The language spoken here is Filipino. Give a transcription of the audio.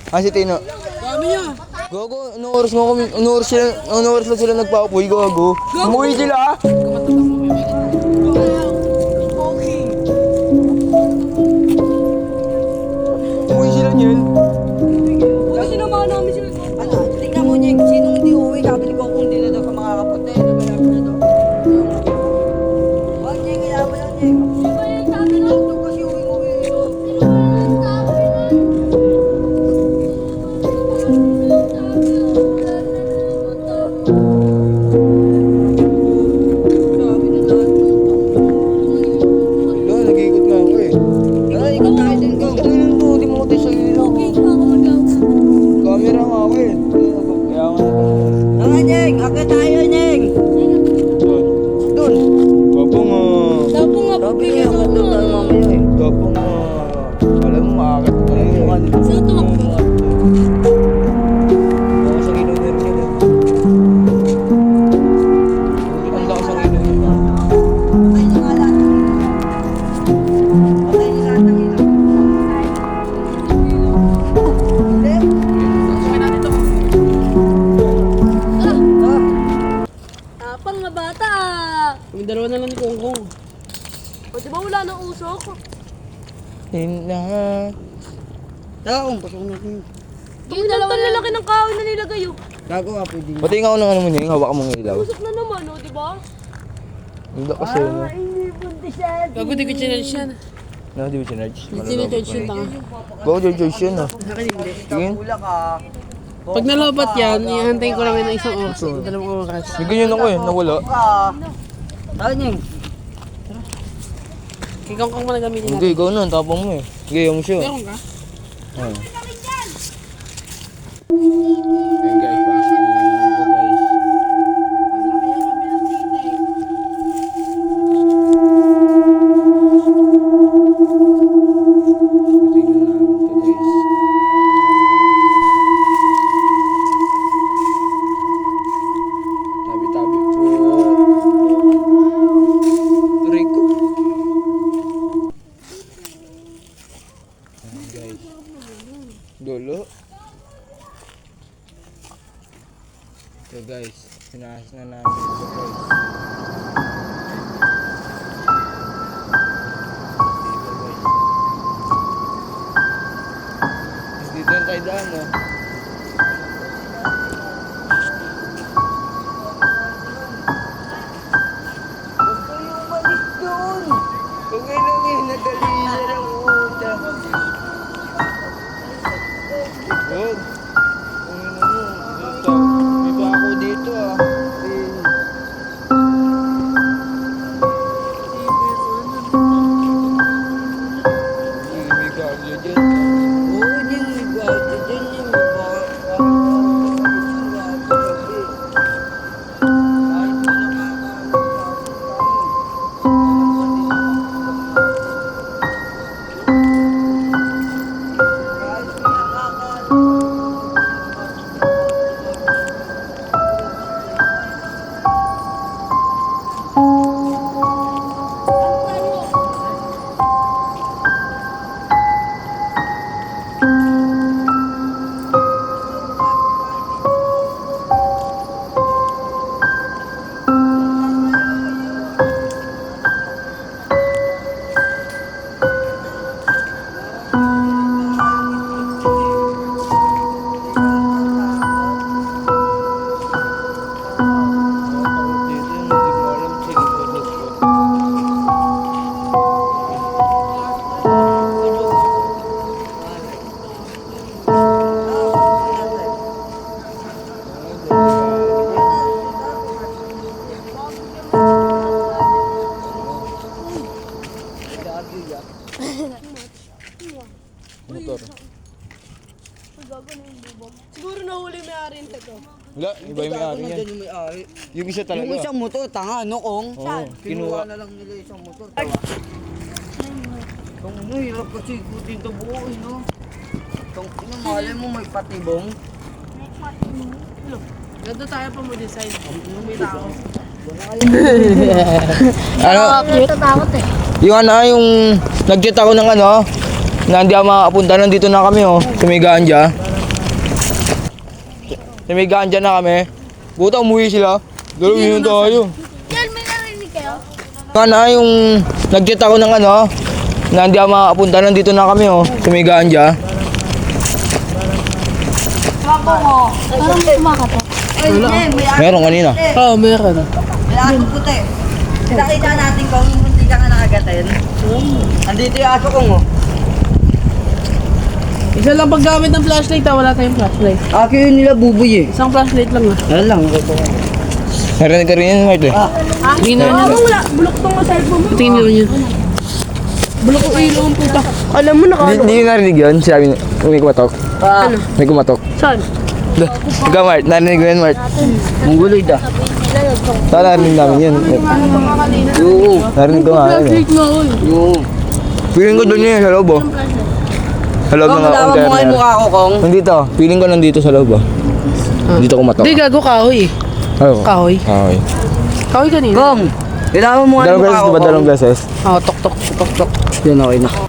Ah, si Tino. Dami niya. Gogo, anong oras lang sila nagpaupoy, gogo. Umuwi sila, ah. Umuwi sila niyan. Kasi sinamahan namin sila. Ano, tingnan mo niya, sinong hindi uwi, sabi ni Kong kung di na daw ka makakapunta, nagayap na daw. Wag niya, kaya mo lang niya. Ito kasi uwi-uwi ito. Sabi na lahat ng Wala, nag-iikot nga ako eh. Tara, ikot tayo din, Kong. Ano yun po, di mo ko tayo sa ilaw. Camera nga ako eh. Kaya nga ako. Tara, Nyeng, agad tayo, Nyeng. Doon. Gabo nga. Tapo nga po. Sabi niya, agad doon tayo mamaya eh. Gabo nga. Alam mo, maakit ko na yun. Saan tumakbo? Ako sa kinuner niya lang. Ang lakas ang kinuner niya. Patay niyo nga lahat ng ilaw. Patay niyo lahat ng ilaw. Hindi. Sakay natin ito. Ah, Tapang na bata ah. Kami dalawa na lang ni Kongkong. O di ba wala nang usok? Hina. tara, Kong, pasok natin. Kami dalawa na lalaki ng kahoy na nilagay oh. Gago ka, pwede niya. Pati nga ako ng ano mo niya, hawak mo ng ilaw. Usok na naman oh, di ba? Hindi kasi ano. Gago di ko chinarge yan. No, di ba sinarge? Di chinarge yun tanga. Go, George yun ah. Akin hindi. Tingin. Ula ka. Pag nalobat yan, ihantayin ko lang ng isang oras. Dalawang oras. May ganyan ako eh, nawala. Ka. Tara, Nyeng. Kay Kongkong mo na gamitin Hindi, natin. ikaw na, tapang mo eh. Sige, yung siya. Meron ka? Ayun guys, pasok na ito guys. Tingnan namin ito guys. Tabi-tabi po. Aray ko. Ayan guys. Dulo. So guys, sinahas na namin ito guys. Dito guys. Tapos dito yung tayo daan no. Huwag kayo umalis doon. Okay lang eh, nadali na lang uta. Huwag. Kung ano mo, dito. May bako dito ah. May gagyo dyan. Oo, Nyeng, may gwapo dyan, Nyeng. May baka. Kahit di Motor. Siguro nahuli may-ari nito. Wala, iba yung may-ari niyan. Yung may-ari. Yung isa talaga. Yung isang motor, tanga, no, Kong? Oo, Kinuha kinuha. na lang nila isang motor. Kung ano, hirap kasi ikutin ito buo, no? Kung ano, malay mo may patibong. Ganda tayo pa mo design. May tao. Ano? Natatakot eh. Yung ano, yung nag-jet ako ng ano, na hindi ako makakapunta. Nandito na kami oh. Tumiganja. Tumiganja na kami. Buta umuwi sila. Dalawin yun tayo. Yan, may narinig kayo? Yung nag-chat ako ng na hindi ako makakapunta. Nandito na kami oh. Tumiganja. Parang kumakato. Meron kanina. Oo, meron. May aso puti. Nakita natin kung hindi ka nga nakagatin. Andito yung aso kong oh. Isa lang paggamit ng flashlight wala tayong flashlight. Ako yun nila buboy eh. Isang flashlight lang Ano lang. Narinig ka rin yun, Mart eh. Tingnan nyo. Wala, bulok tong cellphone mo. Tingnan nyo. Bulok ko ilaw ang puta. Alam mo Hindi nyo narinig yun? Sabi niya, may kumatok. Ano? May kumatok. Saan? Ikaw, Mart. Narinig mo yun, Mart. Mungguloy da. Saan narinig namin yun? Oo. Narinig ko nga. Flashlight nga oy. Oo. Feeling ko doon yun sa loob oh. Sa loob Kung ng malaman mo nga yung container. mukha ko kong. Nandito. Feeling ko nandito sa loob oh. Dito kumatok. Hindi, gago kahoy eh. Oo. Kahoy. Kahoy. Kahoy kanina. Kong! Kailangan mo nga yung Dalawang mukha beses, ko di ba dalawang beses? Oo, tok tok tok tok. Yan okay na.